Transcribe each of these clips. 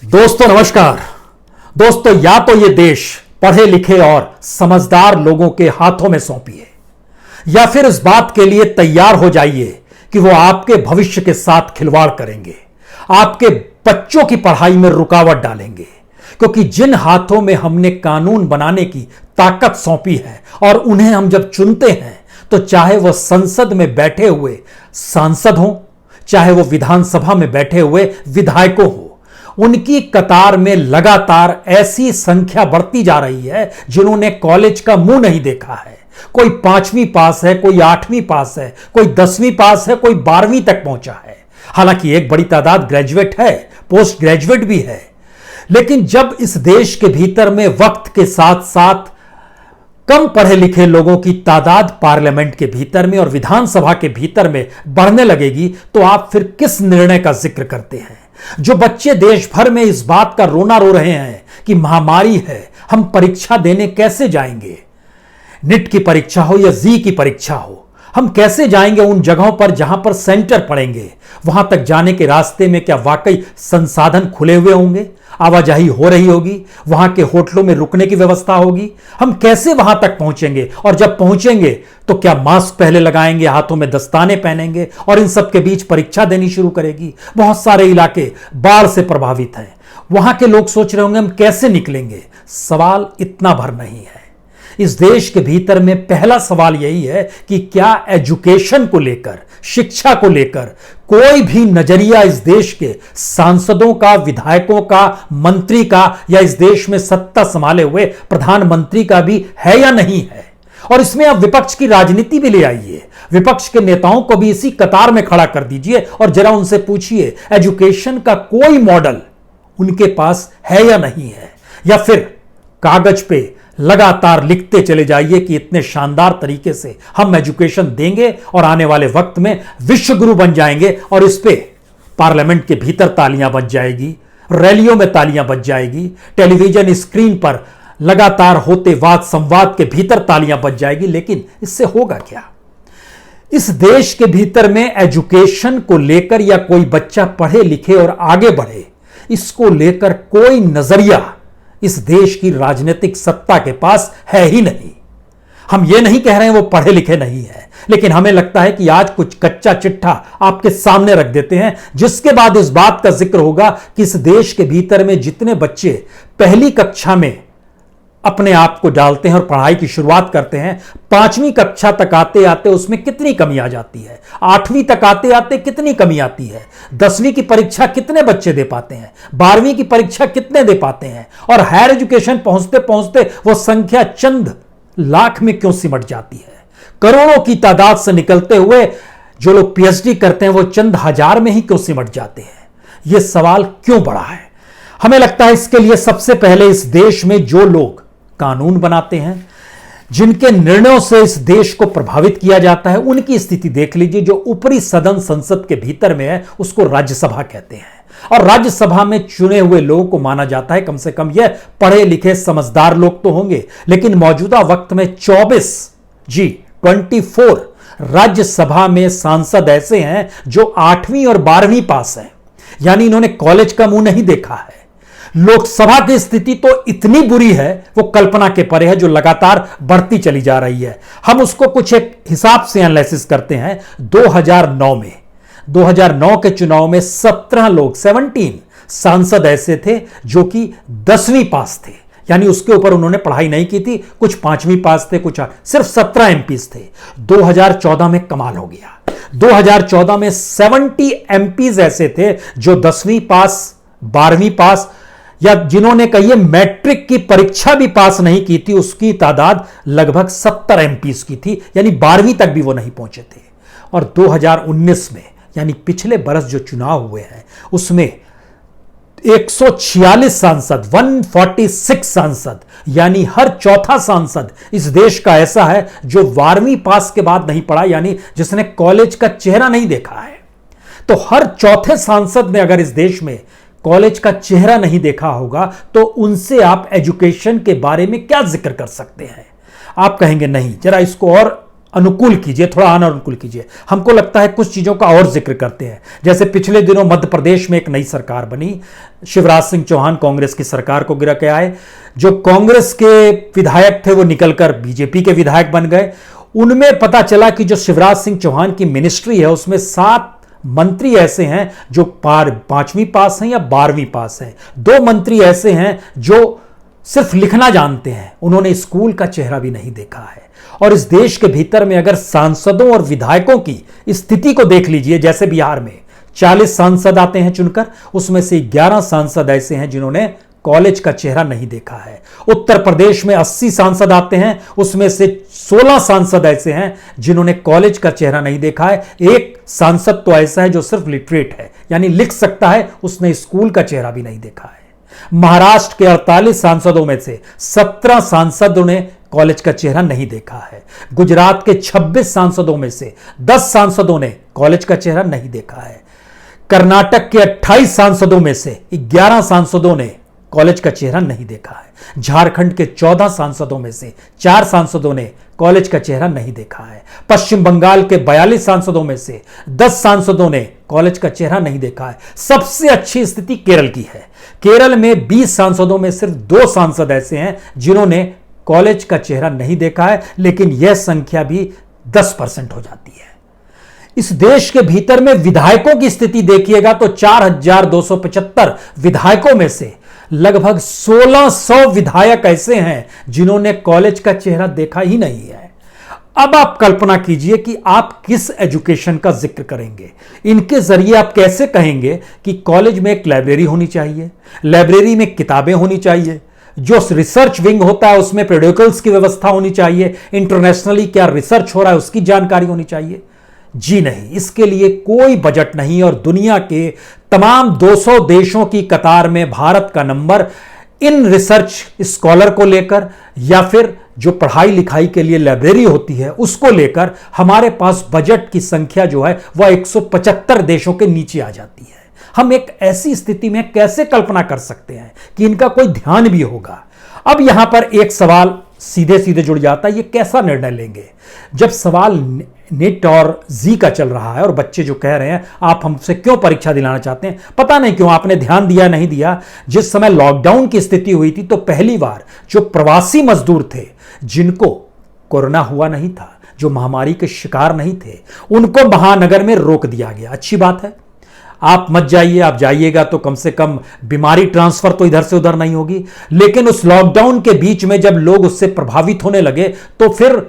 दोस्तों नमस्कार। दोस्तों या तो ये देश पढ़े लिखे और समझदार लोगों के हाथों में सौंपिए या फिर इस बात के लिए तैयार हो जाइए कि वो आपके भविष्य के साथ खिलवाड़ करेंगे, आपके बच्चों की पढ़ाई में रुकावट डालेंगे। क्योंकि जिन हाथों में हमने कानून बनाने की ताकत सौंपी है और उन्हें हम जब चुनते हैं तो चाहे वह संसद में बैठे हुए सांसद हों, चाहे वो विधानसभा में बैठे हुए विधायकों हो, उनकी कतार में लगातार ऐसी संख्या बढ़ती जा रही है जिन्होंने कॉलेज का मुंह नहीं देखा है। कोई 5वीं पास है, कोई 8वीं पास है, कोई 10वीं पास है, कोई 12वीं तक पहुंचा है। हालांकि एक बड़ी तादाद ग्रेजुएट है, पोस्ट ग्रेजुएट भी है। लेकिन जब इस देश के भीतर में वक्त के साथ साथ कम पढ़े लिखे लोगों की तादाद पार्लियामेंट के भीतर में और विधानसभा के भीतर में बढ़ने लगेगी तो आप फिर किस निर्णय का जिक्र करते हैं? जो बच्चे देश भर में इस बात का रोना रो रहे हैं कि महामारी है, हम परीक्षा देने कैसे जाएंगे, नीट की परीक्षा हो या जी की परीक्षा हो, हम कैसे जाएंगे उन जगहों पर जहां पर सेंटर पड़ेंगे? वहां तक जाने के रास्ते में क्या वाकई संसाधन खुले हुए होंगे, आवाजाही हो रही होगी, वहां के होटलों में रुकने की व्यवस्था होगी? हम कैसे वहां तक पहुंचेंगे? और जब पहुंचेंगे तो क्या मास्क पहले लगाएंगे, हाथों में दस्ताने पहनेंगे और इन सब के बीच परीक्षा देनी शुरू करेगी? बहुत सारे इलाके बाढ़ से प्रभावित हैं, वहां के लोग सोच रहे होंगे हम कैसे निकलेंगे। सवाल इतना भर नहीं है। इस देश के भीतर में पहला सवाल यही है कि क्या एजुकेशन को लेकर, शिक्षा को लेकर कोई भी नजरिया इस देश के सांसदों का, विधायकों का, मंत्री का या इस देश में सत्ता संभाले हुए प्रधानमंत्री का भी है या नहीं है? और इसमें आप विपक्ष की राजनीति भी ले आइए, विपक्ष के नेताओं को भी इसी कतार में खड़ा कर दीजिए और जरा उनसे पूछिए एजुकेशन का कोई मॉडल उनके पास है या नहीं है? या फिर कागज पे लगातार लिखते चले जाइए कि इतने शानदार तरीके से हम एजुकेशन देंगे और आने वाले वक्त में विश्व गुरु बन जाएंगे और इस पे पार्लियामेंट के भीतर तालियां बज जाएगी, रैलियों में तालियां बज जाएगी, टेलीविजन स्क्रीन पर लगातार होते वाद संवाद के भीतर तालियां बज जाएगी। लेकिन इससे होगा क्या? इस देश के भीतर में एजुकेशन को लेकर या कोई बच्चा पढ़े लिखे और आगे बढ़े, इसको लेकर कोई नजरिया इस देश की राजनीतिक सत्ता के पास है ही नहीं। हम ये नहीं कह रहे हैं वो पढ़े लिखे नहीं है, लेकिन हमें लगता है कि आज कुछ कच्चा चिट्ठा आपके सामने रख देते हैं जिसके बाद इस बात का जिक्र होगा कि इस देश के भीतर में जितने बच्चे पहली कक्षा में अपने आप को डालते हैं और पढ़ाई की शुरुआत करते हैं, 5वीं कक्षा तक आते आते उसमें कितनी कमी आ जाती है, 8वीं तक आते आते कितनी कमी आती है, 10वीं की परीक्षा कितने बच्चे दे पाते हैं, 12वीं की परीक्षा कितने दे पाते हैं, और हायर एजुकेशन पहुंचते पहुंचते वो संख्या चंद लाख में क्यों सिमट जाती है? करोड़ों की तादाद से निकलते हुए जो लोग पीएचडी करते हैं वो चंद हजार में ही क्यों सिमट जाते हैं? यह सवाल क्यों बड़ा है? हमें लगता है इसके लिए सबसे पहले इस देश में जो लोग कानून बनाते हैं, जिनके निर्णयों से इस देश को प्रभावित किया जाता है, उनकी स्थिति देख लीजिए। जो ऊपरी सदन संसद के भीतर में है उसको राज्यसभा कहते हैं और राज्यसभा में चुने हुए लोगों को माना जाता है कम से कम यह पढ़े लिखे समझदार लोग तो होंगे, लेकिन मौजूदा वक्त में 24 राज्यसभा में सांसद ऐसे हैं जो 8वीं और 12वीं पास हैं, यानी इन्होंने कॉलेज का मुंह नहीं देखा है। लोकसभा की स्थिति तो इतनी बुरी है वो कल्पना के परे है, जो लगातार बढ़ती चली जा रही है। हम उसको कुछ एक हिसाब से एनालिसिस करते हैं। 2009 के चुनाव में 17 सांसद ऐसे थे जो कि 10वीं पास थे, यानी उसके ऊपर उन्होंने पढ़ाई नहीं की थी। कुछ 5वीं पास थे, कुछ सिर्फ 17 एमपीज थे। 2014 में कमाल हो गया। 2014 में 70 एमपीज ऐसे थे जो 10वीं पास, 12वीं पास या जिन्होंने कहिए मैट्रिक की परीक्षा भी पास नहीं की थी, उसकी तादाद लगभग 70 एमपीज की थी, यानी 12वीं तक भी वो नहीं पहुंचे थे। और 2019 में, यानी पिछले बरस जो चुनाव हुए हैं, उसमें 146 सांसद, 146 सांसद, यानी हर चौथा सांसद इस देश का ऐसा है जो 12वीं पास के बाद नहीं पढ़ा, यानी जिसने कॉलेज का चेहरा नहीं देखा है। तो हर चौथे सांसद ने अगर इस देश में कॉलेज का चेहरा नहीं देखा होगा तो उनसे आप एजुकेशन के बारे में क्या जिक्र कर सकते हैं? आप कहेंगे नहीं, जरा इसको और अनुकूल कीजिए, थोड़ा अनानुकूल कीजिए। हमको लगता है कुछ चीजों का और जिक्र करते हैं। जैसे पिछले दिनों मध्य प्रदेश में एक नई सरकार बनी, शिवराज सिंह चौहान कांग्रेस की सरकार को गिरा के आए। जो कांग्रेस के विधायक थे वो निकलकर बीजेपी के विधायक बन गए। उनमें पता चला कि जो शिवराज सिंह चौहान की मिनिस्ट्री है उसमें 7 मंत्री ऐसे हैं जो 5वीं पास हैं या 12वीं पास हैं। 2 मंत्री ऐसे हैं जो सिर्फ लिखना जानते हैं, उन्होंने स्कूल का चेहरा भी नहीं देखा है। और इस देश के भीतर में अगर सांसदों और विधायकों की स्थिति को देख लीजिए, जैसे बिहार में 40 सांसद आते हैं चुनकर, उसमें से 11 सांसद ऐसे हैं जिन्होंने कॉलेज का चेहरा नहीं देखा है। उत्तर प्रदेश में 80 सांसद आते हैं, उसमें से 16 सांसद ऐसे हैं जिन्होंने कॉलेज का चेहरा नहीं देखा है। एक सांसद तो ऐसा है जो सिर्फ लिटरेट है, यानी लिख सकता है, उसने स्कूल का चेहरा भी नहीं देखा है। महाराष्ट्र के 48 सांसदों में से 17 सांसदों ने कॉलेज का चेहरा नहीं देखा है। गुजरात के 26 सांसदों में से 10 सांसदों ने कॉलेज का चेहरा नहीं देखा है। कर्नाटक के 28 सांसदों में से 11 सांसदों ने कॉलेज का चेहरा नहीं देखा है। झारखंड के 14 सांसदों में से 4 सांसदों ने कॉलेज का चेहरा नहीं देखा है। पश्चिम बंगाल के 42 सांसदों में से 10 सांसदों ने कॉलेज का चेहरा नहीं देखा है। सबसे अच्छी स्थिति केरल की है। केरल में 20 सांसदों में सिर्फ 2 सांसद ऐसे हैं जिन्होंने कॉलेज का चेहरा नहीं देखा है, लेकिन यह संख्या भी 10% हो जाती है। इस देश के भीतर में विधायकों की स्थिति देखिएगा तो 4275 विधायकों में से लगभग 1600 विधायक ऐसे हैं जिन्होंने कॉलेज का चेहरा देखा ही नहीं है। अब आप कल्पना कीजिए कि आप किस एजुकेशन का जिक्र करेंगे। इनके जरिए आप कैसे कहेंगे कि कॉलेज में एक लाइब्रेरी होनी चाहिए, लाइब्रेरी में किताबें होनी चाहिए, जो रिसर्च विंग होता है उसमें प्रोड्यूकल्स की व्यवस्था होनी चाहिए, इंटरनेशनली क्या रिसर्च हो रहा है उसकी जानकारी होनी चाहिए। जी नहीं, इसके लिए कोई बजट नहीं। और दुनिया के तमाम 200 देशों की कतार में भारत का नंबर इन रिसर्च स्कॉलर को लेकर या फिर जो पढ़ाई लिखाई के लिए लाइब्रेरी होती है उसको लेकर हमारे पास बजट की संख्या जो है वह 175 देशों के नीचे आ जाती है। हम एक ऐसी स्थिति में कैसे कल्पना कर सकते हैं कि इनका कोई ध्यान भी होगा। अब यहां पर एक सवाल सीधे सीधे जुड़ जाता है, ये कैसा निर्णय लेंगे। जब सवाल नेट और जी का चल रहा है और बच्चे जो कह रहे हैं आप हमसे क्यों परीक्षा दिलाना चाहते हैं, पता नहीं क्यों आपने ध्यान दिया नहीं दिया। जिस समय लॉकडाउन की स्थिति हुई थी तो पहली बार जो प्रवासी मजदूर थे जिनको कोरोना हुआ नहीं था, जो महामारी के शिकार नहीं थे, उनको महानगर में रोक दिया गया। अच्छी बात है, आप मत जाइए, आप जाइएगा तो कम से कम बीमारी ट्रांसफर तो इधर से उधर नहीं होगी। लेकिन उस लॉकडाउन के बीच में जब लोग उससे प्रभावित होने लगे तो फिर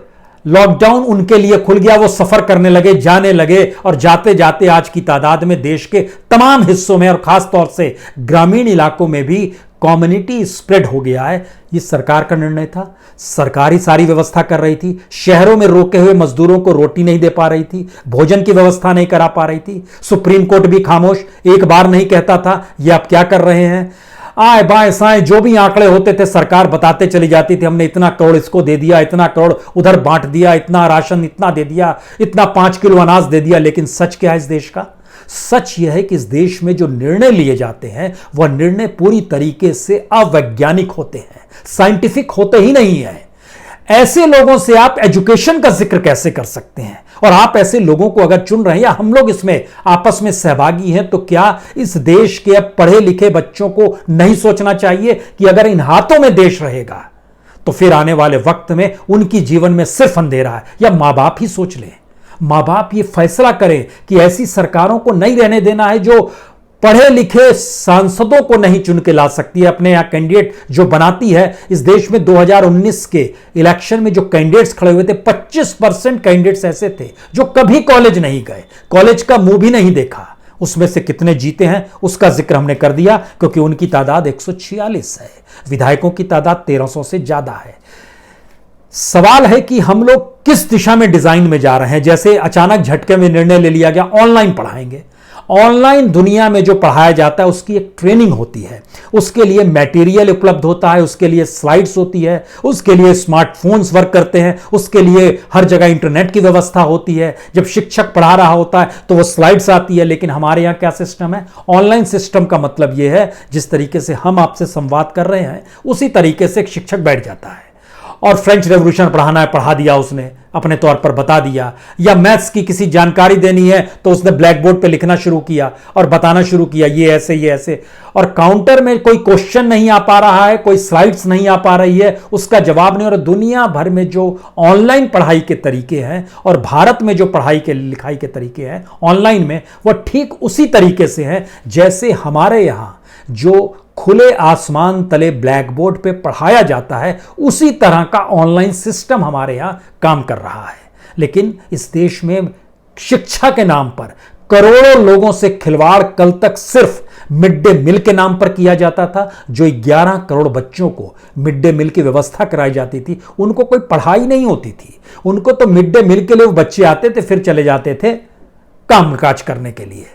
लॉकडाउन उनके लिए खुल गया, वो सफर करने लगे, जाने लगे और जाते जाते आज की तादाद में देश के तमाम हिस्सों में और खास तौर से ग्रामीण इलाकों में भी कम्युनिटी स्प्रेड हो गया है। ये सरकार का निर्णय था, सरकार ही सारी व्यवस्था कर रही थी। शहरों में रोके हुए मजदूरों को रोटी नहीं दे पा रही थी, भोजन की व्यवस्था नहीं करा पा रही थी। सुप्रीम कोर्ट भी खामोश, एक बार नहीं कहता था ये आप क्या कर रहे हैं। आए बाएं साएं जो भी आंकड़े होते थे सरकार बताते चली जाती थी, हमने इतना करोड़ इसको दे दिया, इतना करोड़ उधर बांट दिया, इतना राशन इतना दे दिया, इतना 5 किलो अनाज दे दिया। लेकिन सच क्या है इस देश का? सच यह है कि इस देश में जो निर्णय लिए जाते हैं वह निर्णय पूरी तरीके से अवैज्ञानिक होते हैं, साइंटिफिक होते ही नहीं है। ऐसे लोगों से आप एजुकेशन का जिक्र कैसे कर सकते हैं? और आप ऐसे लोगों को अगर चुन रहे हैं या हम लोग इसमें आपस में सहभागी हैं तो क्या इस देश के पढ़े लिखे बच्चों को नहीं सोचना चाहिए कि अगर इन हाथों में देश रहेगा तो फिर आने वाले वक्त में उनकी जीवन में सिर्फ अंधेरा है? या मां बाप ही सोच लें, मां बाप ये फैसला करें कि ऐसी सरकारों को नहीं रहने देना है जो पढ़े लिखे सांसदों को नहीं चुन के ला सकती है, अपने यहां कैंडिडेट जो बनाती है। इस देश में 2019 के इलेक्शन में जो कैंडिडेट्स खड़े हुए थे 25% कैंडिडेट्स ऐसे थे जो कभी कॉलेज नहीं गए, कॉलेज का मुंह भी नहीं देखा। उसमें से कितने जीते हैं उसका जिक्र हमने कर दिया, क्योंकि उनकी तादाद 146 है, विधायकों की तादाद 1300 से ज्यादा है। सवाल है कि हम लोग किस दिशा में डिजाइन में जा रहे हैं। जैसे अचानक झटके में निर्णय ले लिया गया ऑनलाइन पढ़ाएंगे। ऑनलाइन दुनिया में जो पढ़ाया जाता है उसकी एक ट्रेनिंग होती है, उसके लिए मटेरियल उपलब्ध होता है, उसके लिए स्लाइड्स होती है, उसके लिए स्मार्टफोन्स वर्क करते हैं, उसके लिए हर जगह इंटरनेट की व्यवस्था होती है। जब शिक्षक पढ़ा रहा होता है तो वो स्लाइड्स आती है। लेकिन हमारे यहाँ क्या सिस्टम है? ऑनलाइन सिस्टम का मतलब यह है जिस तरीके से हम आपसे संवाद कर रहे हैं उसी तरीके से एक शिक्षक बैठ जाता है और फ्रेंच रेवोल्यूशन पढ़ाना है, पढ़ा दिया उसने, अपने तौर पर बता दिया। या मैथ्स की किसी जानकारी देनी है तो उसने ब्लैक बोर्ड पे लिखना शुरू किया और बताना शुरू किया, ये ऐसे ये ऐसे। और काउंटर में कोई क्वेश्चन नहीं आ पा रहा है, कोई स्लाइड्स नहीं आ पा रही है, उसका जवाब नहीं। और दुनिया भर में जो ऑनलाइन पढ़ाई के तरीके हैं और भारत में जो पढ़ाई के लिखाई के तरीके हैं ऑनलाइन में, वह ठीक उसी तरीके से हैं जैसे हमारे यहां जो खुले आसमान तले ब्लैक बोर्ड पे पढ़ाया जाता है, उसी तरह का ऑनलाइन सिस्टम हमारे यहां काम कर रहा है। लेकिन इस देश में शिक्षा के नाम पर करोड़ों लोगों से खिलवाड़ कल तक सिर्फ मिड डे मील के नाम पर किया जाता था। जो 11 करोड़ बच्चों को मिड डे मील की व्यवस्था कराई जाती थी, उनको कोई पढ़ाई नहीं होती थी। उनको तो मिड डे मील के लिए वो बच्चे आते थे, फिर चले जाते थे कामकाज करने के लिए।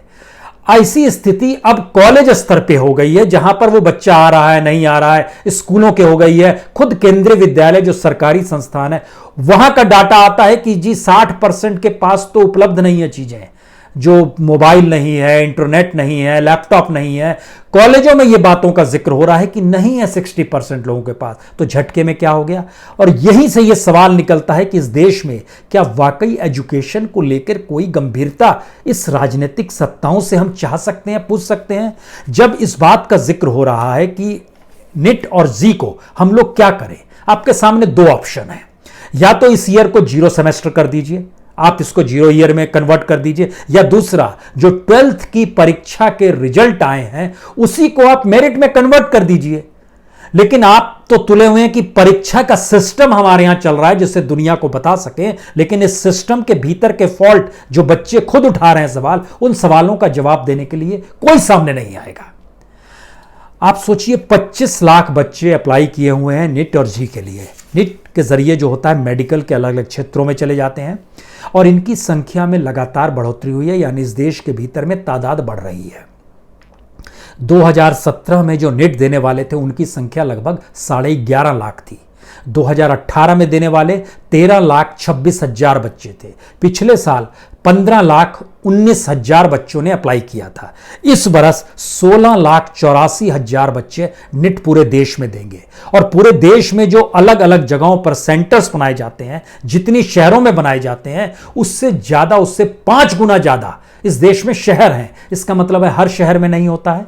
ऐसी स्थिति अब कॉलेज स्तर पे हो गई है, जहां पर वो बच्चा आ रहा है नहीं आ रहा है, स्कूलों के हो गई है। खुद केंद्रीय विद्यालय जो सरकारी संस्थान है, वहां का डाटा आता है कि जी 60% के पास तो उपलब्ध नहीं है चीजें, जो मोबाइल नहीं है, इंटरनेट नहीं है, लैपटॉप नहीं है। कॉलेजों में ये बातों का जिक्र हो रहा है कि नहीं है 60% लोगों के पास। तो झटके में क्या हो गया? और यहीं से ये सवाल निकलता है कि इस देश में क्या वाकई एजुकेशन को लेकर कोई गंभीरता इस राजनीतिक सत्ताओं से हम चाह सकते हैं, पूछ सकते हैं? जब इस बात का जिक्र हो रहा है कि निट और जी को हम लोग क्या करें, आपके सामने दो ऑप्शन है। या तो इस ईयर को 0 सेमेस्टर कर दीजिए, आप इसको 0 ईयर में कन्वर्ट कर दीजिए, या दूसरा जो 12th की परीक्षा के रिजल्ट आए हैं उसी को आप मेरिट में कन्वर्ट कर दीजिए। लेकिन आप तो तुले हुए हैं कि परीक्षा का सिस्टम हमारे यहां चल रहा है जिससे दुनिया को बता सके, लेकिन इस सिस्टम के भीतर के फॉल्ट जो बच्चे खुद उठा रहे हैं सवाल, उन सवालों का जवाब देने के लिए कोई सामने नहीं आएगा। आप सोचिए 25 लाख बच्चे अप्लाई किए हुए हैं निट और जी के लिए। निट के जरिए जो होता है मेडिकल के अलग अलग क्षेत्रों में चले जाते हैं और इनकी संख्या में लगातार बढ़ोतरी हुई है, यानी इस देश के भीतर में तादाद बढ़ रही है। 2017 में जो निट देने वाले थे उनकी संख्या लगभग 11.5 लाख थी। 2018 में देने वाले 13,26,000 बच्चे थे। पिछले साल 15,19,000 बच्चों ने अप्लाई किया था। इस बरस 16,84,000 बच्चे निट पूरे देश में देंगे। और पूरे देश में जो अलग अलग जगहों पर सेंटर्स बनाए जाते हैं, जितनी शहरों में बनाए जाते हैं, उससे ज्यादा, उससे 5 गुना ज्यादा इस देश में शहर हैं। इसका मतलब है हर शहर में नहीं होता है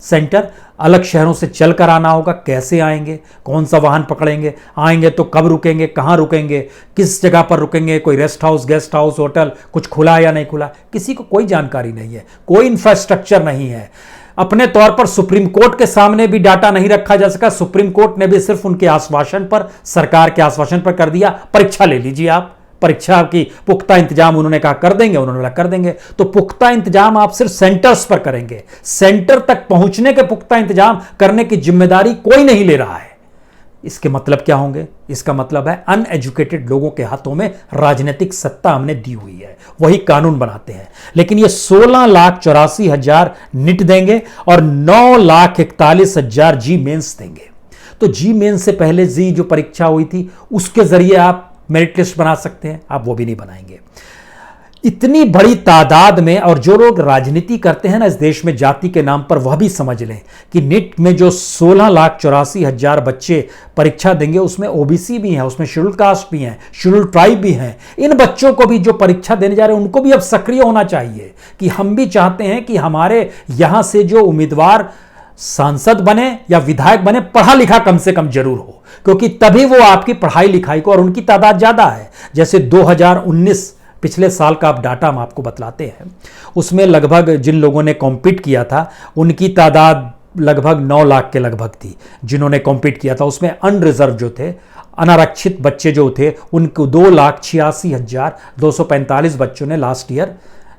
सेंटर, अलग शहरों से चलकर आना होगा। कैसे आएंगे, कौन सा वाहन पकड़ेंगे, आएंगे तो कब रुकेंगे, कहां रुकेंगे, किस जगह पर रुकेंगे, कोई rest house, guest house, hotel कुछ खुला है या नहीं खुला, किसी को कोई जानकारी नहीं है, कोई इंफ्रास्ट्रक्चर नहीं है। अपने तौर पर सुप्रीम कोर्ट के सामने भी डाटा नहीं रखा जा सका। सुप्रीम कोर्ट ने भी सिर्फ उनके आश्वासन पर, सरकार के आश्वासन पर कर दिया, परीक्षा ले लीजिए आप। परीक्षा की पुख्ता इंतजाम उन्होंने कहा कर देंगे, उन्होंने बोला कर देंगे। तो पुख्ता इंतजाम आप सिर्फ सेंटर्स पर करेंगे, सेंटर तक पहुंचने के पुख्ता इंतजाम करने की जिम्मेदारी कोई नहीं ले रहा है। इसके मतलब क्या होंगे? इसका मतलब है अनएजुकेटेड लोगों के हाथों में राजनीतिक सत्ता हमने दी हुई है, वही कानून बनाते हैं। लेकिन ये 16,84,000 निट देंगे और 9,41,000 जी मेंस देंगे। तो जी मेंस से पहले जी जो परीक्षा हुई थी उसके जरिए आप मेरिट लिस्ट बना सकते हैं, आप वो भी नहीं बनाएंगे। इतनी बड़ी तादाद में, और जो लोग राजनीति करते हैं ना इस देश में जाति के नाम पर, वह भी समझ लें कि निट में जो 16,84,000 बच्चे परीक्षा देंगे उसमें ओबीसी भी हैं, उसमें शेड्यूल कास्ट भी हैं, शेड्यूल ट्राइब भी हैं। इन बच्चों को भी जो परीक्षा देने जा रहे हैं उनको भी अब सक्रिय होना चाहिए कि हम भी चाहते हैं कि हमारे यहां से जो उम्मीदवार सांसद बने या विधायक बने, पढ़ा लिखा कम से कम जरूर हो, क्योंकि तभी वो आपकी पढ़ाई लिखाई को, और उनकी तादाद ज्यादा है। जैसे 2019 पिछले साल का आप डाटा हम आपको बतलाते हैं, उसमें लगभग जिन लोगों ने कॉम्पीट किया था उनकी तादाद लगभग 9 लाख के लगभग थी जिन्होंने कॉम्पीट किया था। उसमें अनरिजर्व जो थे, अनारक्षित बच्चे जो थे, उनको 2,86,245 बच्चों ने लास्ट ईयर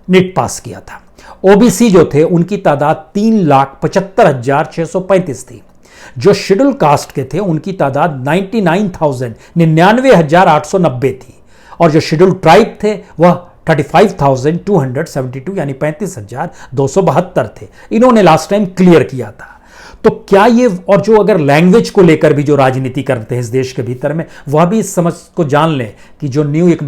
निट पास किया था। ओबीसी जो थे उनकी तादाद 3,75,635 थी। जो शेड्यूल कास्ट के थे उनकी तादाद 99,890 थी। और जो शेड्यूल ट्राइब थे वह 35,272 यानी 35,272 थे। इन्होंने लास्ट टाइम क्लियर किया था। तो क्या ये, और जो अगर लैंग्वेज को लेकर भी जो राजनीति करते हैं इस देश के भीतर में, वह भी इस समझ को जान लें कि जो न्यू एक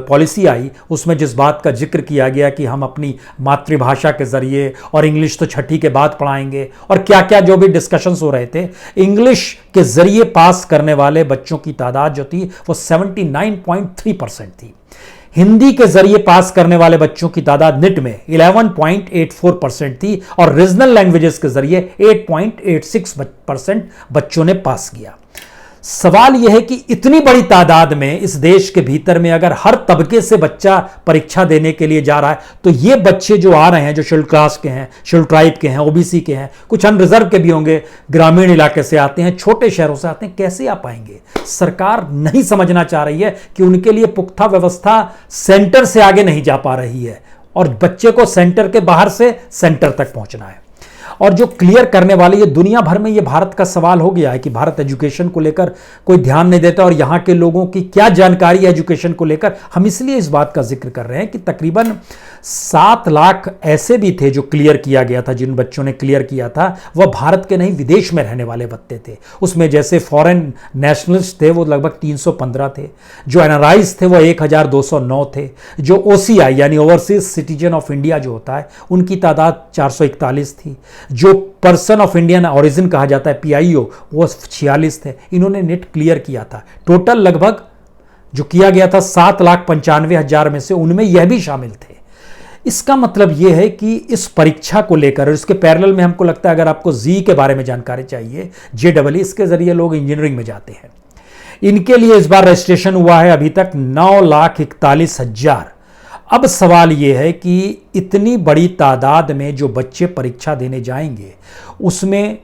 पॉलिसी आई उसमें जिस बात का जिक्र किया गया कि हम अपनी मातृभाषा के जरिए, और इंग्लिश तो छठी के बाद पढ़ाएंगे, और क्या क्या जो भी डिस्कशंस हो रहे थे, इंग्लिश के जरिए पास करने वाले बच्चों की तादाद जो थी वो 79.3% थी। हिंदी के जरिए पास करने वाले बच्चों की तादाद निट में 11.84% थी, और रीजनल लैंग्वेजेस के जरिए 8.86% बच्चों ने पास किया। सवाल यह है कि इतनी बड़ी तादाद में इस देश के भीतर में अगर हर तबके से बच्चा परीक्षा देने के लिए जा रहा है, तो ये बच्चे जो आ रहे हैं, जो शेड्यूल कास्ट के हैं, शेड्यूल ट्राइब के हैं, ओबीसी के हैं, कुछ अनरिजर्व के भी होंगे, ग्रामीण इलाके से आते हैं, छोटे शहरों से आते हैं, कैसे आ पाएंगे? सरकार नहीं समझना चाह रही है कि उनके लिए पुख्ता व्यवस्था सेंटर से आगे नहीं जा पा रही है, और बच्चे को सेंटर के बाहर से सेंटर तक पहुंचना है। और जो क्लियर करने वाले, ये दुनिया भर में ये भारत का सवाल हो गया है कि भारत एजुकेशन को लेकर कोई ध्यान नहीं देता, और यहाँ के लोगों की क्या जानकारी है एजुकेशन को लेकर। हम इसलिए इस बात का जिक्र कर रहे हैं कि तकरीबन 7 लाख ऐसे भी थे जो क्लियर किया गया था, जिन बच्चों ने क्लियर किया था वह भारत के नहीं विदेश में रहने वाले बच्चे थे। उसमें जैसे फॉरेन नेशनलिस्ट थे वो लगभग 315 थे, जो एनआरआईज थे वो 1209 थे, जो ओसीआई यानी ओवरसीज सिटीजन ऑफ इंडिया जो होता है उनकी तादाद 441 थी, जो पर्सन ऑफ इंडियन ओरिजिन कहा जाता है पीआईओ वो 46 थे। इन्होंने नेट क्लियर किया था। टोटल लगभग जो किया गया था 7,95,000 में से उनमें यह भी शामिल थे। इसका मतलब यह है कि इस परीक्षा को लेकर, और इसके पैरेलल में हमको लगता है अगर आपको जी के बारे में जानकारी चाहिए, JEE, इसके जरिए लोग इंजीनियरिंग में जाते हैं, इनके लिए इस बार रजिस्ट्रेशन हुआ है अभी तक 9,41,000। अब सवाल यह है कि इतनी बड़ी तादाद में जो बच्चे परीक्षा देने जाएंगे, उसमें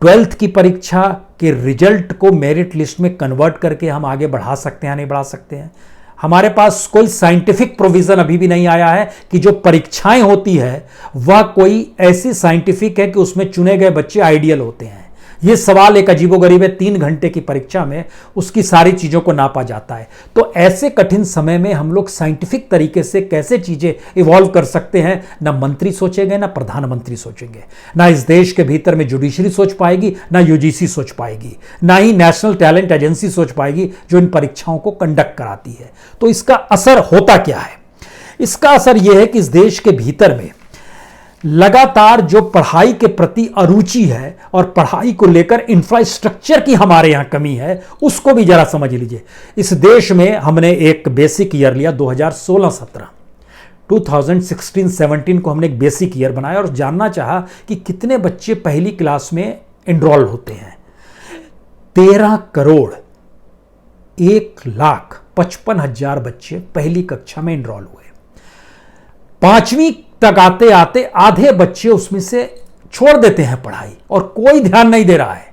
12th की परीक्षा के रिजल्ट को मेरिट लिस्ट में कन्वर्ट करके हम आगे बढ़ा सकते हैं या नहीं बढ़ा सकते हैं? हमारे पास कोई साइंटिफिक प्रोविजन अभी भी नहीं आया है कि जो परीक्षाएं होती है वह कोई ऐसी साइंटिफिक है कि उसमें चुने गए बच्चे आइडियल होते हैं। यह सवाल एक अजीबोगरीब है। 3 घंटे की परीक्षा में उसकी सारी चीज़ों को नापा जाता है। तो ऐसे कठिन समय में हम लोग साइंटिफिक तरीके से कैसे चीज़ें इवॉल्व कर सकते हैं, ना मंत्री सोचेंगे, ना प्रधानमंत्री सोचेंगे, ना इस देश के भीतर में जुडिशरी सोच पाएगी, ना यूजीसी सोच पाएगी, ना ही नेशनल टैलेंट एजेंसी सोच पाएगी जो इन परीक्षाओं को कंडक्ट कराती है। तो इसका असर होता क्या है? इसका असर यह है कि इस देश के भीतर में लगातार जो पढ़ाई के प्रति अरुचि है और पढ़ाई को लेकर इंफ्रास्ट्रक्चर की हमारे यहां कमी है, उसको भी जरा समझ लीजिए। इस देश में हमने एक बेसिक ईयर लिया 2016-17, 2016-17 को हमने एक बेसिक ईयर बनाया और जानना चाहा कि कितने बच्चे पहली क्लास में एनरोल होते हैं। 13,01,55,000 बच्चे पहली कक्षा में एनरोल हुए। 5वीं तक आते आते आधे बच्चे उसमें से छोड़ देते हैं पढ़ाई, और कोई ध्यान नहीं दे रहा है।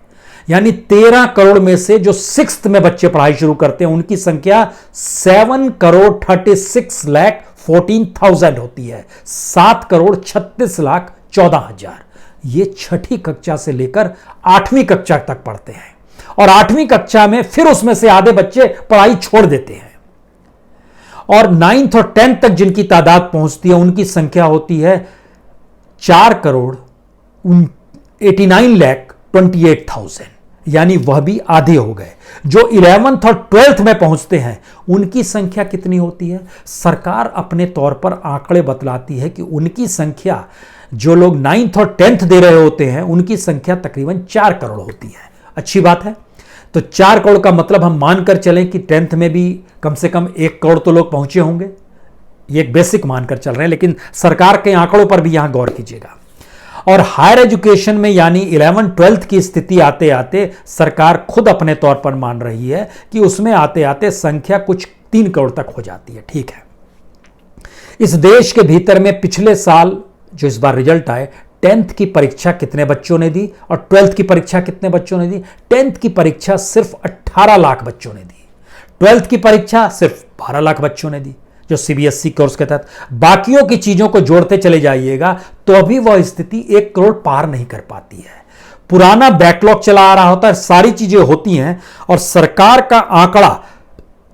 यानी 13 करोड़ में से जो 6th में बच्चे पढ़ाई शुरू करते हैं उनकी संख्या 7,36,14,000 होती है। 7,36,14,000 ये छठी कक्षा से लेकर 8वीं कक्षा तक पढ़ते हैं, और 8वीं कक्षा में फिर उसमें से आधे बच्चे पढ़ाई छोड़ देते हैं। और 9th और 10th तक जिनकी तादाद पहुंचती है उनकी संख्या होती है 4,89,28,000, यानी वह भी आधे हो गए। जो 11th और 12th में पहुंचते हैं उनकी संख्या कितनी होती है? सरकार अपने तौर पर आंकड़े बतलाती है कि उनकी संख्या, जो लोग 9th और 10th दे रहे होते हैं उनकी संख्या तकरीबन 4 करोड़ होती है। अच्छी बात है। तो 4 करोड़ का मतलब हम मानकर चलें कि 10th में भी कम से कम 1 करोड़ तो लोग पहुंचे होंगे। ये एक बेसिक मानकर चल रहे हैं, लेकिन सरकार के आंकड़ों पर भी यहां गौर कीजिएगा। और हायर एजुकेशन में यानी 11th-12th की स्थिति आते आते सरकार खुद अपने तौर पर मान रही है कि उसमें आते आते संख्या कुछ 3 करोड़ तक हो जाती है। ठीक है। इस देश के भीतर में पिछले साल जो इस बार रिजल्ट आए, 10th की परीक्षा कितने बच्चों ने दी और 12th की परीक्षा कितने बच्चों ने दी? 10th की परीक्षा सिर्फ 18 लाख बच्चों ने दी, 12th की परीक्षा सिर्फ 12 लाख बच्चों ने दी, जो सीबीएसई कोर्स के तहत। बाकियों की चीजों को जोड़ते चले जाइएगा तो अभी वह स्थिति 1 करोड़ पार नहीं कर पाती है। पुराना बैकलॉग चला आ रहा होता है, सारी चीजें होती हैं और सरकार का आंकड़ा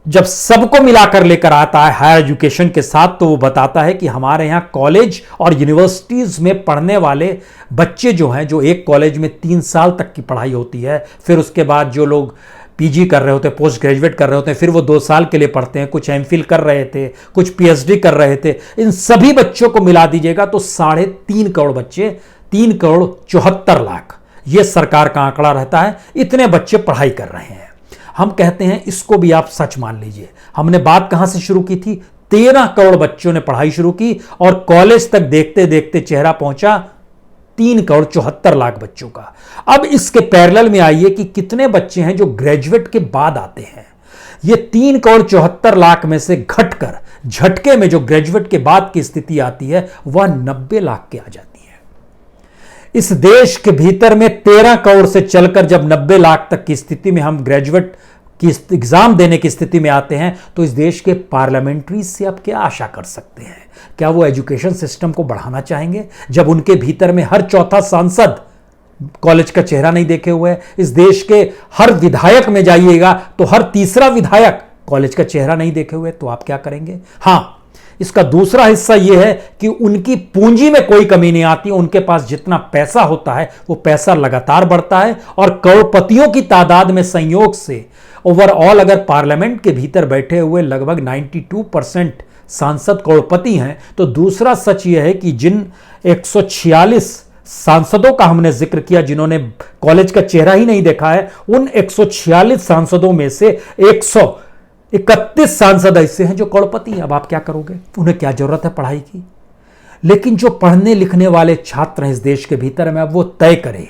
जब सबको मिलाकर लेकर आता है हायर एजुकेशन के साथ, तो वो बताता है कि हमारे यहां कॉलेज और यूनिवर्सिटीज में पढ़ने वाले बच्चे जो हैं, जो एक कॉलेज में 3 साल तक की पढ़ाई होती है, फिर उसके बाद जो लोग पीजी कर रहे होते हैं, पोस्ट ग्रेजुएट कर रहे होते हैं, फिर वो 2 साल के लिए पढ़ते हैं, कुछ एमफिल कर रहे थे, कुछ पीएचडी कर रहे थे, इन सभी बच्चों को मिला दीजिएगा तो 3.5 करोड़ बच्चे, 3 करोड़ 74 लाख, ये सरकार का आंकड़ा रहता है, इतने बच्चे पढ़ाई कर रहे हैं। हम कहते हैं इसको भी आप सच मान लीजिए। हमने बात कहां से शुरू की थी? 13 करोड़ बच्चों ने पढ़ाई शुरू की और कॉलेज तक देखते देखते चेहरा पहुंचा 3 करोड़ 74 लाख बच्चों का। अब इसके पैरेलल में आइए कि कितने बच्चे हैं जो ग्रेजुएट के बाद आते हैं। ये 3 करोड़ 74 लाख में से घटकर झटके में जो ग्रेजुएट के बाद की स्थिति आती है वह 90 लाख के आ जाती है। इस देश के भीतर में 13 करोड़ से चलकर जब 90 लाख तक की स्थिति में हम ग्रेजुएट की एग्जाम देने की स्थिति में आते हैं, तो इस देश के पार्लियामेंट्री से आप क्या आशा कर सकते हैं? क्या वो एजुकेशन सिस्टम को बढ़ाना चाहेंगे जब उनके भीतर में हर चौथा सांसद कॉलेज का चेहरा नहीं देखे हुए है? इस देश के हर विधायक में जाइएगा तो हर तीसरा विधायक कॉलेज का चेहरा नहीं देखे हुए, तो आप क्या करेंगे? हां, इसका दूसरा हिस्सा यह है कि उनकी पूंजी में कोई कमी नहीं आती। उनके पास जितना पैसा होता है वो पैसा लगातार बढ़ता है और करोड़पतियों की तादाद में संयोग से ओवरऑल अगर पार्लियामेंट के भीतर बैठे हुए लगभग 92% सांसद करोड़पति हैं, तो दूसरा सच यह है कि जिन 146 सांसदों का हमने जिक्र किया जिन्होंने कॉलेज का चेहरा ही नहीं देखा है, उन 146 सांसदों में से 131 सांसद ऐसे हैं जो करोड़पति हैं। अब आप क्या करोगे? उन्हें क्या जरूरत है पढ़ाई की? लेकिन जो पढ़ने लिखने वाले छात्र हैं इस देश के भीतर में, अब वो तय करें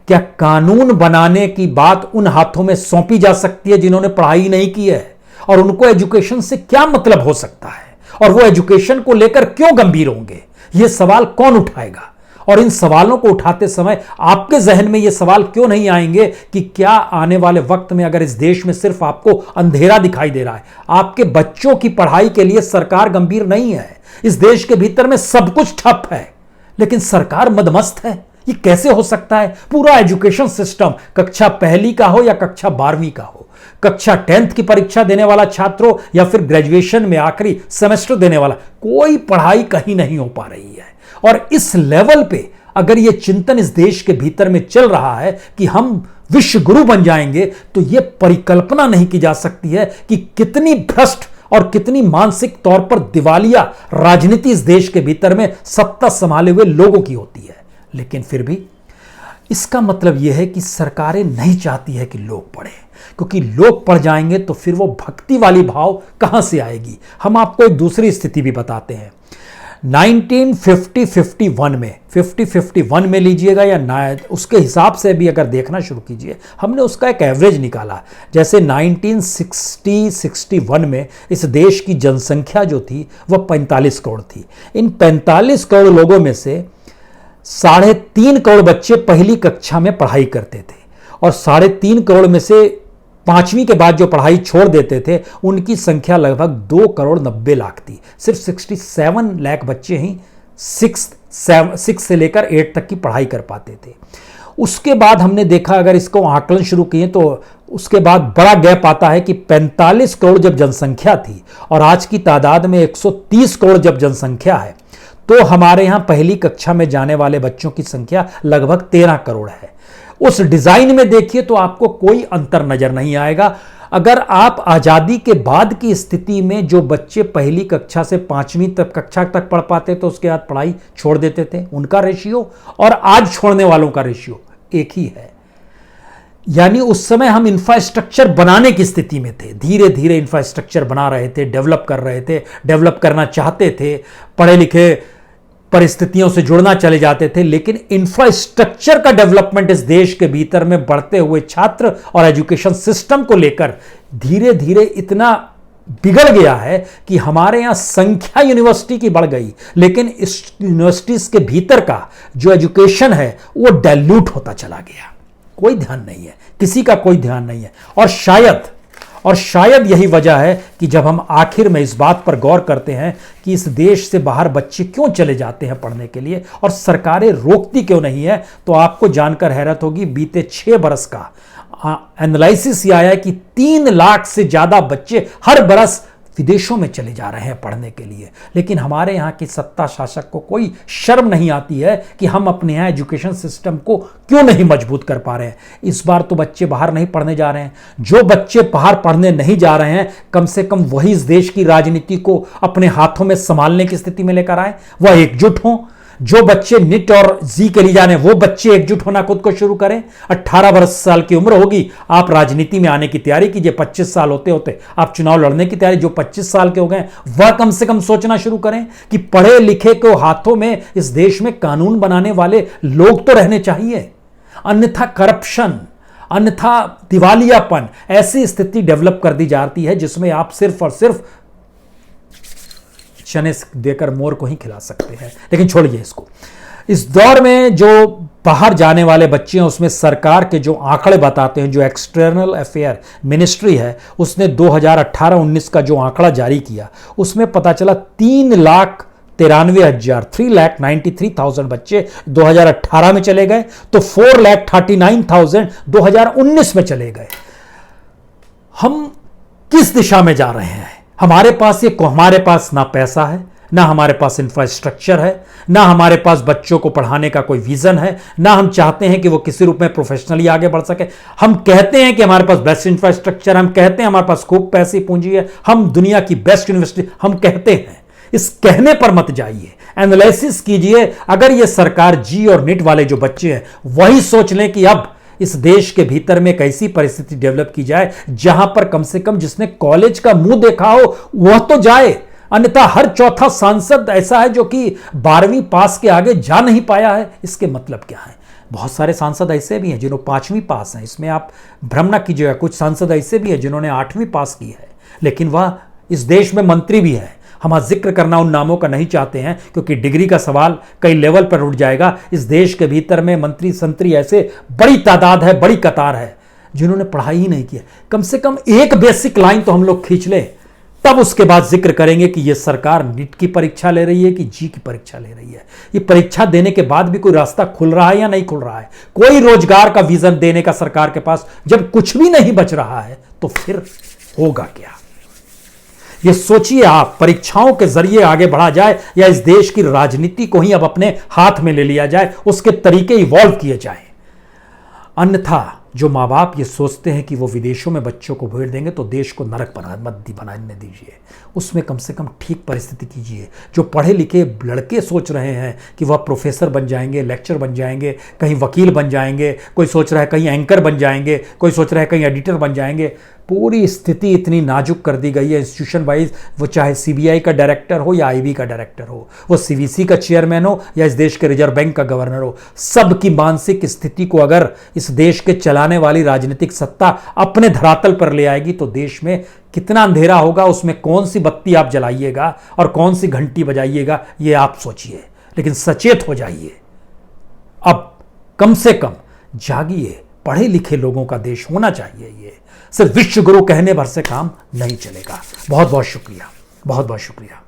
क्या कानून बनाने की बात उन हाथों में सौंपी जा सकती है जिन्होंने पढ़ाई नहीं की है, और उनको एजुकेशन से क्या मतलब हो सकता है, और वो एजुकेशन को लेकर क्यों गंभीर होंगे? ये सवाल कौन उठाएगा? और इन सवालों को उठाते समय आपके जहन में ये सवाल क्यों नहीं आएंगे कि क्या आने वाले वक्त में अगर इस देश में सिर्फ आपको अंधेरा दिखाई दे रहा है, आपके बच्चों की पढ़ाई के लिए सरकार गंभीर नहीं है, इस देश के भीतर में सब कुछ ठप है लेकिन सरकार मदमस्त है? ये कैसे हो सकता है? पूरा एजुकेशन सिस्टम, कक्षा 1 का हो या कक्षा 12वीं का हो, कक्षा 10th की परीक्षा देने वाला छात्र हो या फिर ग्रेजुएशन में आखिरी सेमेस्टर देने वाला, कोई पढ़ाई कहीं नहीं हो पा रही है। और इस लेवल पे अगर यह चिंतन इस देश के भीतर में चल रहा है कि हम विश्व गुरु बन जाएंगे, तो यह परिकल्पना नहीं की जा सकती है कि कितनी भ्रष्ट और कितनी मानसिक तौर पर दिवालिया राजनीति इस देश के भीतर में सत्ता संभाले हुए लोगों की होती है। लेकिन फिर भी इसका मतलब यह है कि सरकारें नहीं चाहती है कि लोग पढ़ें, क्योंकि लोग पढ़ जाएंगे तो फिर वो भक्ति वाली भाव कहां से आएगी? हम आपको एक दूसरी स्थिति भी बताते हैं। 1950-51 में 50-51 में लीजिएगा या उसके हिसाब से भी अगर देखना शुरू कीजिए, हमने उसका एक एवरेज निकाला। जैसे 1960-61 में इस देश की जनसंख्या जो थी वह 45 करोड़ थी। इन 45 करोड़ लोगों में से 3.5 करोड़ बच्चे पहली कक्षा में पढ़ाई करते थे और 3.5 करोड़ में से 5वीं के बाद जो पढ़ाई छोड़ देते थे उनकी संख्या लगभग 2 करोड़ 90 लाख थी। सिर्फ 67 लाख बच्चे ही 6 से लेकर 8 तक की पढ़ाई कर पाते थे। उसके बाद हमने देखा, अगर इसको आकलन शुरू किए तो उसके बाद बड़ा गैप आता है कि 45 करोड़ जब जनसंख्या थी और आज की तादाद में 130 करोड़ जब जनसंख्या है, तो हमारे यहां पहली कक्षा में जाने वाले बच्चों की संख्या लगभग 13 करोड़ है। उस डिजाइन में देखिए तो आपको कोई अंतर नजर नहीं आएगा। अगर आप आजादी के बाद की स्थिति में जो बच्चे पहली कक्षा से 5वीं कक्षा तक पढ़ पाते तो उसके बाद पढ़ाई छोड़ देते थे, उनका रेशियो और आज छोड़ने वालों का रेशियो एक ही है। यानी उस समय हम इंफ्रास्ट्रक्चर बनाने की स्थिति में थे, धीरे धीरे इंफ्रास्ट्रक्चर बना रहे थे, डेवलप कर रहे थे, डेवलप करना चाहते थे, पढ़े लिखे परिस्थितियों से जुड़ना चले जाते थे। लेकिन इंफ्रास्ट्रक्चर का डेवलपमेंट इस देश के भीतर में बढ़ते हुए छात्र और एजुकेशन सिस्टम को लेकर धीरे धीरे इतना बिगड़ गया है कि हमारे यहां संख्या यूनिवर्सिटी की बढ़ गई, लेकिन इस यूनिवर्सिटीज के भीतर का जो एजुकेशन है वो डाइल्यूट होता चला गया। कोई ध्यान नहीं है, किसी का कोई ध्यान नहीं है। और शायद यही वजह है कि जब हम आखिर में इस बात पर गौर करते हैं कि इस देश से बाहर बच्चे क्यों चले जाते हैं पढ़ने के लिए और सरकारें रोकती क्यों नहीं है, तो आपको जानकर हैरत होगी, बीते 6 बरस का एनालिसिस ये आया है कि 3 लाख से ज्यादा बच्चे हर बरस विदेशों में चले जा रहे हैं पढ़ने के लिए। लेकिन हमारे यहाँ की सत्ता शासक को कोई शर्म नहीं आती है कि हम अपने यहाँ एजुकेशन सिस्टम को क्यों नहीं मजबूत कर पा रहे हैं। इस बार तो बच्चे बाहर नहीं पढ़ने जा रहे हैं। जो बच्चे बाहर पढ़ने नहीं जा रहे हैं, कम से कम वही इस देश की राजनीति को अपने हाथों में संभालने की स्थिति में लेकर आए, वह एकजुट हों। जो बच्चे निट और जी के लिए जाने, वो बच्चे एकजुट होना खुद को शुरू करें। 18 साल की उम्र होगी, आप राजनीति में आने की तैयारी कीजिए। 25 साल होते होते आप चुनाव लड़ने की तैयारी, जो 25 साल के हो गए वह कम से कम सोचना शुरू करें कि पढ़े लिखे को हाथों में इस देश में कानून बनाने वाले लोग तो रहने चाहिए, अन्यथा करप्शन, अन्यथा दिवालियापन, ऐसी स्थिति डेवलप कर दी जाती है जिसमें आप सिर्फ और सिर्फ चने देकर मोर को ही खिला सकते हैं। लेकिन छोड़िए इसको। इस दौर में जो बाहर जाने वाले बच्चे हैं, उसमें सरकार के जो आंकड़े बताते हैं, जो एक्सटर्नल अफेयर मिनिस्ट्री है, उसने 2018-19 का जो आंकड़ा जारी किया, उसमें पता चला 3,93,000 बच्चे 2018 में चले गए, तो 4,39,000 2019 में चले गए। हम किस दिशा में जा रहे हैं? हमारे पास ना पैसा है, ना हमारे पास इंफ्रास्ट्रक्चर है, ना हमारे पास बच्चों को पढ़ाने का कोई विजन है, ना हम चाहते हैं कि वो किसी रूप में प्रोफेशनली आगे बढ़ सके। हम कहते हैं कि हमारे पास बेस्ट इंफ्रास्ट्रक्चर, हम कहते हैं हमारे पास खूब पैसे पूंजी है, हम दुनिया की बेस्ट यूनिवर्सिटी, हम कहते हैं। इस कहने पर मत जाइए, एनालिसिस कीजिए। अगर ये सरकार जी और नीट वाले जो बच्चे हैं वही सोच लें कि अब इस देश के भीतर में एक ऐसी परिस्थिति डेवलप की जाए जहां पर कम से कम जिसने कॉलेज का मुंह देखा हो वह तो जाए, अन्यथा हर चौथा सांसद ऐसा है जो कि 12वीं पास के आगे जा नहीं पाया है। इसके मतलब क्या है? बहुत सारे सांसद ऐसे भी हैं जिन्होंने 5वीं पास हैं, इसमें आप भ्रम ना कीजिएगा। कुछ सांसद ऐसे भी हैं जिन्होंने 8वीं पास की है, लेकिन वह इस देश में मंत्री भी है। हम जिक्र करना उन नामों का नहीं चाहते हैं क्योंकि डिग्री का सवाल कई लेवल पर उठ जाएगा। इस देश के भीतर में मंत्री संतरी ऐसे बड़ी तादाद है, बड़ी कतार है जिन्होंने पढ़ाई ही नहीं किया। कम से कम एक बेसिक लाइन तो हम लोग खींच लें, तब उसके बाद जिक्र करेंगे कि यह सरकार नीट की परीक्षा ले रही है कि जी की परीक्षा ले रही है। ये परीक्षा देने के बाद भी कोई रास्ता खुल रहा है या नहीं खुल रहा है? कोई रोजगार का विजन देने का सरकार के पास जब कुछ भी नहीं बच रहा है तो फिर होगा क्या? ये सोचिए आप, परीक्षाओं के जरिए आगे बढ़ा जाए या इस देश की राजनीति को ही अब अपने हाथ में ले लिया जाए, उसके तरीके इवॉल्व किए जाएं। अन्यथा जो माँ बाप ये सोचते हैं कि वो विदेशों में बच्चों को भेज देंगे तो देश को नरक बनाने दीजिए। उसमें कम से कम ठीक परिस्थिति कीजिए। जो पढ़े लिखे लड़के सोच रहे हैं कि वह प्रोफेसर बन जाएंगे, लेक्चर बन जाएंगे, कहीं वकील बन जाएंगे, कोई सोच रहा है कहीं एंकर बन जाएंगे, कोई सोच रहा है कहीं एडिटर बन जाएंगे। पूरी स्थिति इतनी नाजुक कर दी गई है इंस्टीट्यूशन वाइज, वो चाहे सीबीआई का डायरेक्टर हो या आईबी का डायरेक्टर हो, वो सीवीसी का चेयरमैन हो या इस देश के रिजर्व बैंक का गवर्नर हो, सबकी मानसिक स्थिति को अगर इस देश के चलाने वाली राजनीतिक सत्ता अपने धरातल पर ले आएगी तो देश में कितना अंधेरा होगा, उसमें कौन सी बत्ती आप जलाइएगा और कौन सी घंटी बजाइएगा, ये आप सोचिए। लेकिन सचेत हो जाइए, अब कम से कम जागिए। पढ़े लिखे लोगों का देश होना चाहिए। ये सिर्फ विश्व गुरु कहने भर से काम नहीं चलेगा। बहुत बहुत शुक्रिया, बहुत बहुत शुक्रिया।